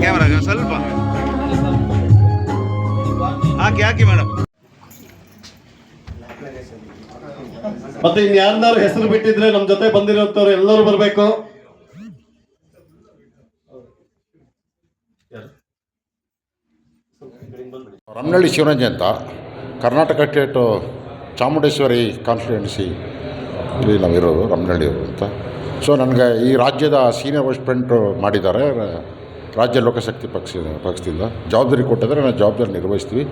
Camera ಸ್ವಲ್ಪ ಹಾಕಿ madam. ಮತ್ತೆ ಇನ್ಯಾರು ಹೆಸರು ಬಿಟ್ಟಿದ್ರೆ ನಮ್ಮ ಜೊತೆ ಬಂದಿರೋಂಥವ್ರು ಎಲ್ಲರೂ ಬರಬೇಕು. ರಮ್ನಳ್ಳಿ ಶಿವರಂಜ ಅಂತ, ಕರ್ನಾಟಕ ಸ್ಟೇಟು ಚಾಮುಂಡೇಶ್ವರಿ ಕಾನ್ಸ್ಟಿಟ್ಯೂನ್ಸಿ ಇಲ್ಲಿ ನಾವಿರೋದು ರಮ್ನಳ್ಳಿಯವರು ಅಂತ. ಸೊ ನನಗೆ ಈ ರಾಜ್ಯದ ಸೀನಿಯರ್ ವೈಸ್ ಪ್ರೆಸಿಡೆಂಟ್ ಮಾಡಿದ್ದಾರೆ ರಾಜ್ಯ ಲೋಕಶಕ್ತಿ ಪಕ್ಷದಿಂದ. ಜವಾಬ್ದಾರಿ ಕೊಟ್ಟಿದ್ದಾರೆ, ನಾವು ಜವಾಬ್ದಾರಿ ನಿರ್ವಹಿಸ್ತೀವಿ.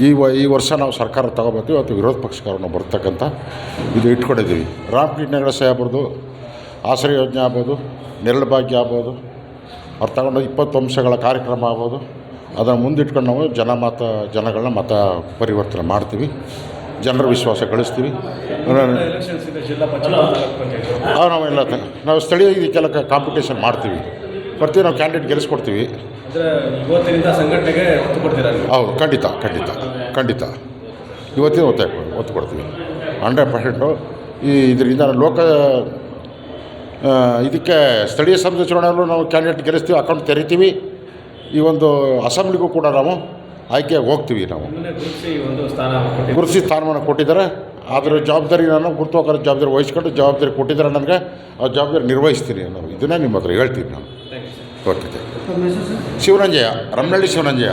ಈ ವರ್ಷ ನಾವು ಸರ್ಕಾರ ತಗೋಬರ್ತೀವಿ ಅಥವಾ ವಿರೋಧ ಪಕ್ಷಕಾರನ್ನು ಬರ್ತಕ್ಕಂಥ ಇದು ಇಟ್ಕೊಂಡಿದ್ದೀವಿ. ರಾಮಕೃಷ್ಣ ಹೆಗಡೆ ಆಗ್ಬೋದು, ಆಶ್ರಯ ಯೋಜನೆ ಆಗ್ಬೋದು, ನೆರಳು ಭಾಗ್ಯ ಆಗ್ಬೋದು, ಅವ್ರು ತಗೊಂಡು 20 ಅಂಶಗಳ ಕಾರ್ಯಕ್ರಮ ಆಗ್ಬೋದು, ಅದನ್ನು ಮುಂದಿಟ್ಕೊಂಡು ನಾವು ಜನಗಳನ್ನ ಮತ ಪರಿವರ್ತನೆ ಮಾಡ್ತೀವಿ, ಜನರ ವಿಶ್ವಾಸ ಗಳಿಸ್ತೀವಿ. ನಾವು ಸ್ಥಳೀಯ ಇದಕ್ಕೆಲ್ಲ ಕಾಂಪಿಟೇಷನ್ ಮಾಡ್ತೀವಿ, ಬರ್ತೀವಿ, ನಾವು ಕ್ಯಾಂಡಿಡೇಟ್ ಗೆಲ್ಲಿಸ್ಕೊಡ್ತೀವಿ. ಹೌದು, ಖಂಡಿತ ಇವತ್ತಿನ ಒತ್ತು ಕೊಡ್ತೀವಿ 100%. ಇದರಿಂದ ಇದಕ್ಕೆ ಸ್ಥಳೀಯ ಸಂಸ್ಥೆ ಚುನಾವಣೆಯಲ್ಲೂ ನಾವು ಕ್ಯಾಂಡಿಡೇಟ್ ಗೆಲ್ಲಿಸ್ತೀವಿ, ಅಕೌಂಟ್ ತೆರಿತೀವಿ. ಈ ಒಂದು ಅಸೆಂಬ್ಲಿಗೂ ಕೂಡ ನಾವು ಆಯ್ಕೆಯಾಗಿ ಹೋಗ್ತೀವಿ. ನಾವು ಗುರುತಿಸಿ ಸ್ಥಾನಮಾನ ಕೊಟ್ಟಿದ್ದಾರೆ, ಅದರ ಜವಾಬ್ದಾರಿ ನಾನು ಗುರುತುವಾರ ಜವಾಬ್ದಾರಿ ವಹಿಸ್ಕೊಂಡು ಜವಾಬ್ದಾರಿ ಕೊಟ್ಟಿದ್ದಾರೆ ನನಗೆ, ಆ ಜವಾಬ್ದಾರಿ ನಿರ್ವಹಿಸ್ತೀನಿ. ನಾವು ಇದನ್ನೇ ನಿಮ್ಮ ಹತ್ರ ಹೇಳ್ತೀವಿ. ನಾನು ಓಕೆ. ಶಿವರಂಜಯ, ರಮ್ನಳ್ಳಿ ಶಿವರಂಜಯ.